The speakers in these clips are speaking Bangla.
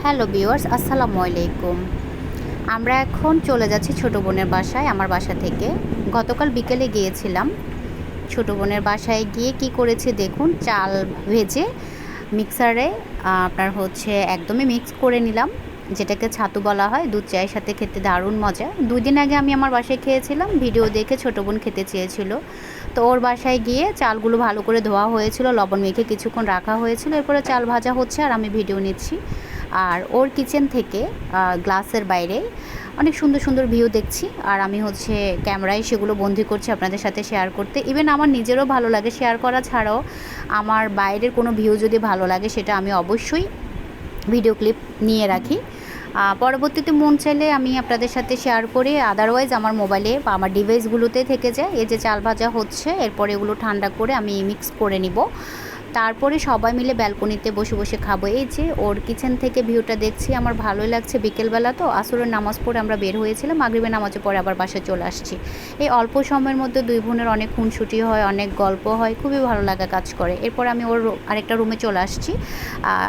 হ্যালো ভিউয়ার্স, আসসালামু আলাইকুম। আমরা এখন চলে যাচ্ছি ছোটো বোনের বাসায়, আমার বাসা থেকে। গতকাল বিকেলে গিয়েছিলাম ছোটো বোনের বাসায়। গিয়ে কি করেছি দেখুন, চাল ভেজে মিক্সারে আপনার একদমই মিক্স করে নিলাম, যেটাকে ছাতু বলা হয়। দুধ চায়ের সাথে খেতে দারুণ মজা। 2 দিন আগে আমি আমার বাসায় খেয়েছিলাম, ভিডিও দেখে ছোটো বোন খেতে চেয়েছিল। তো ওর বাসায় গিয়ে চালগুলো ভালো করে ধোয়া হয়েছিল, লবণ মেখে কিছুক্ষণ রাখা হয়েছিল। এরপরে চাল ভাজা হচ্ছে আর আমি ভিডিও নিচ্ছি। আর ওর কিচেন থেকে গ্লাসের বাইরে অনেক সুন্দর সুন্দর ভিউ দেখছি, আর আমি ক্যামেরায় সেগুলো বন্দি করছি আপনাদের সাথে শেয়ার করতে। ইভেন আমার নিজেরও ভালো লাগে শেয়ার করা ছাড়াও, আমার বাইরের কোনো ভিউ যদি ভালো লাগে সেটা আমি অবশ্যই ভিডিও ক্লিপ নিয়ে রাখি। পরবর্তীতে মন চাইলে আমি আপনাদের সাথে শেয়ার করি, আদারওয়াইজ আমার মোবাইলে বা আমার ডিভাইসগুলোতে থেকে যায়। এই যে চাল ভাজা হচ্ছে, এরপরে এগুলো ঠান্ডা করে আমি মিক্স করে নিব। তারপরে সবাই মিলে ব্যালকনিতে বসে বসে খাবো। এই যে ওর কিচেন থেকে ভিউটা দেখছি, আমার ভালোই লাগছে। বিকেলবেলা তো আসরের নামাজ পড়ে আমরা বের হয়েছিলাম, মাগরিবের নামাজের পরে আবার বাসায় চলে আসছি। এই অল্প সময়ের মধ্যে দুই বোনের অনেক খুনসুটি হয়, অনেক গল্প হয়, খুবই ভালো লাগা কাজ করে। এরপর আমি ওর আরেকটা রুমে চলে আসছি।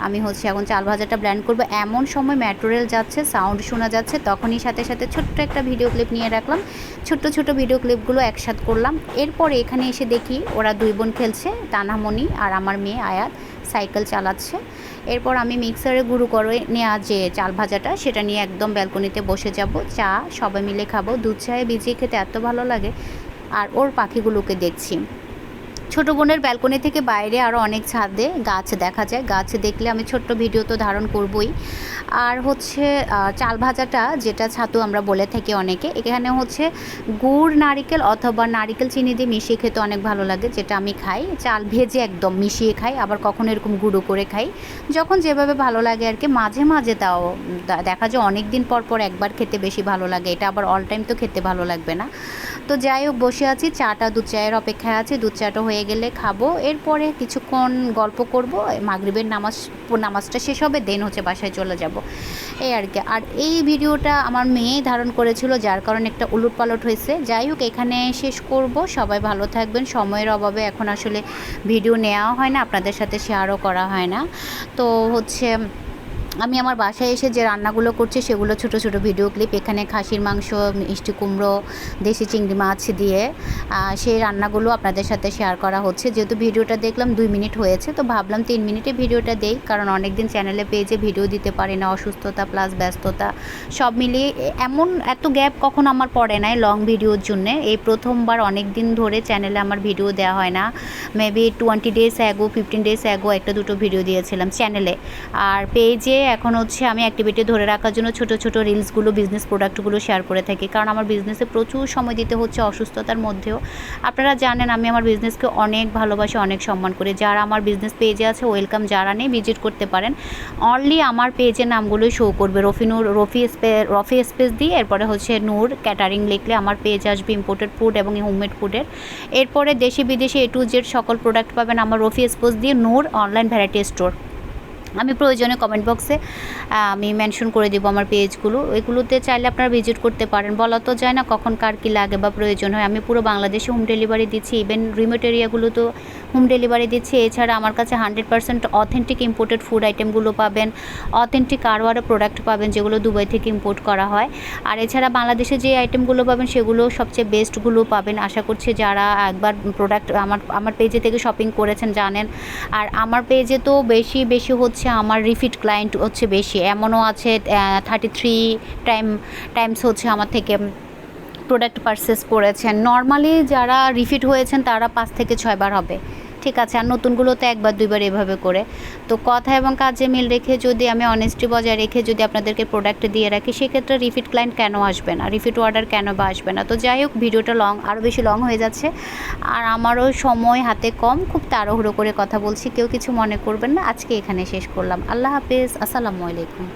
আমি এখন চাল ভাজাটা ব্লেন্ড করবো। এমন সময় মেট্রো রেল যাচ্ছে, সাউন্ড শোনা যাচ্ছে, তখনই সাথে সাথে ছোট্ট একটা ভিডিও ক্লিপ নিয়ে রাখলাম। ছোট্ট ছোট ভিডিও ক্লিপগুলো একসাথে করলাম। এরপরে এখানে এসে দেখি ওরা দুই বোন খেলছে, তানামণি আর আমার মেয়ে আয়াত সাইকেল চালাচ্ছে। এরপর আমি মিক্সারে গুঁড়ো করে নেওয়া যে চাল ভাজাটা, সেটা নিয়ে একদম ব্যালকনিতে বসে যাব। চা সবাই মিলে খাবো। দুধ চায়ে ভিজিয়ে খেতে এত ভালো লাগে। আর ওর পাখিগুলোকে দেখছি। ছোটো বোনের ব্যালকনি থেকে বাইরে আরও অনেক ছাদে গাছ দেখা যায়। গাছ দেখলে আমি ছোট্ট ভিডিও তো ধারণ করবই। আর চাল ভাজাটা, যেটা ছাতু আমরা বলে থাকি অনেকে, এখানে গুড় নারিকেল অথবা নারিকেল চিনি দিয়ে মিশিয়ে খেতে অনেক ভালো লাগে, যেটা আমি খাই। চাল ভেজে একদম মিশিয়ে খাই, আবার কখনো এরকম গুঁড়ো করে খাই, যখন যেভাবে ভালো লাগে আর কি। মাঝে মাঝে তাও দেখা যায় অনেক দিন পর পর একবার খেতে বেশি ভালো লাগে, এটা আবার অল টাইম তো খেতে ভালো লাগবে না। তো যাই হোক, বসে আছি, চাটা দুধ চায়ের অপেক্ষায় আছি। দুধ চাটা হয়ে গেলে খাবো। এরপরে কিছুক্ষণ গল্প করব, মাগরিবের নামাজটা শেষ হবে, দেন বাসায় চলে যাব, এই আর কি। আর এই ভিডিওটা আমার মেয়ে ধারণ করেছিল, যার কারণে একটা উলটপালট হয়েছে। যাই হোক, এখানে শেষ করব। সবাই ভালো থাকবেন। সময়ের অভাবে এখন আসলে ভিডিও নেওয়া হয় না, আপনাদের সাথে শেয়ারও করা হয় না। তো আমি আমার বাসায় এসে যে রান্নাগুলো করছি সেগুলো ছোট ছোট ভিডিও ক্লিপ। এখানে খাসির মাংস, মিষ্টি কুমড়ো, দেশি চিংড়ি মাছ দিয়ে সেই রান্নাগুলো আপনাদের সাথে শেয়ার করা হচ্ছে। যেহেতু ভিডিওটা দেখলাম 2 মিনিট হয়েছে, তো ভাবলাম 3 মিনিটে ভিডিওটা দেই, কারণ অনেক দিন চ্যানেলে পেজে ভিডিও দিতে পারি না, অসুস্থতা প্লাস ব্যস্ততা সব মিলিয়ে এত গ্যাপ কখনো আমার পড়ে নাই লং ভিডিওর জন্যে। এই প্রথমবার অনেক দিন ধরে চ্যানেলে আমার ভিডিও দেওয়া হয় না। Maybe 20 days ago, 15 days ago একটা দুটো ভিডিও দিয়েছিলাম চ্যানেলে। আর পেজে এখন আমি অ্যাক্টিভিটি ধরে রাখার জন্য ছোট ছোট রিলসগুলো, বিজনেস প্রোডাক্টগুলো শেয়ার করে থাকি, কারণ আমার বিজনেসে প্রচুর সময় দিতে হচ্ছে অসুস্থতার মধ্যেও। আপনারা জানেন আমি আমার বিজনেসকে অনেক ভালোবাসি, অনেক সম্মান করি। যারা আমার বিজনেস পেজে আছে ওয়েলকাম, যারা নেই ভিজিট করতে পারেন। অনলি আমার পেজের নামগুলোই শো করবে, রফি স্পেস দিয়ে, এরপরে নূর ক্যাটারিং লিখলে আমার পেজ আসবে, ইম্পোর্টেড ফুড এবং হোমমেড ফুডের। এরপরে দেশি বিদেশি A to Z সকল প্রোডাক্ট পাবেন আমার রফি স্পেস দিয়ে, নূর অনলাইন ভ্যারাইটি স্টোর। আমি প্রয়োজনে কমেন্ট বক্সে আমি মেনশন করে দেবো আমার পেজগুলো, এগুলোতে চাইলে আপনারা ভিজিট করতে পারেন। বলা তো যায় না কখন কার কী লাগে বা প্রয়োজন হয়। আমি পুরো বাংলাদেশে হোম ডেলিভারি দিচ্ছি, ইভেন রিমোট এরিয়াগুলোতেও হোম ডেলিভারি দিচ্ছি। এছাড়া আমার কাছে 100% অথেন্টিক ইম্পোর্টেড ফুড আইটেমগুলো পাবেন, অথেন্টিক আরওয়ারে প্রোডাক্ট পাবেন যেগুলো দুবাই থেকে ইম্পোর্ট করা হয়। আর এছাড়া বাংলাদেশে যে আইটেমগুলো পাবেন সেগুলো সবচেয়ে বেস্টগুলো পাবেন। আশা করছি যারা একবার প্রোডাক্ট আমার পেজে থেকে শপিং করেছেন জানেন। আর আমার পেজে তো বেশি আমার রিপিট ক্লায়েন্ট বেশি, এমনও আছে 33 টাইমস আমার থেকে প্রোডাক্ট পারচেস করেছেন। নর্মালি যারা রিপিট হয়েছেন তারা 5 থেকে 6 বার হবে, ঠিক আছে। আর নতুনগুলো তো 1 বার 2 বার এভাবে করে। তো কথা এবং কাজে মিল রেখে যদি আমি অনেস্টি বজায় রেখে যদি আপনাদেরকে প্রোডাক্ট দিয়ে রাখি, সেক্ষেত্রে রিপিট ক্লায়েন্ট কেন আসবে না, রিপিট অর্ডার কেন বা আসবে না। তো যাই হোক, ভিডিওটা আরও বেশি লং হয়ে যাচ্ছে, আর আমারও সময় হাতে কম, খুব তাড়াহুড়ো করে কথা বলছি, কেউ কিছু মনে করবেন না। আজকে এখানে শেষ করলাম। আল্লাহ হাফেজ, আসসালামু আলাইকুম।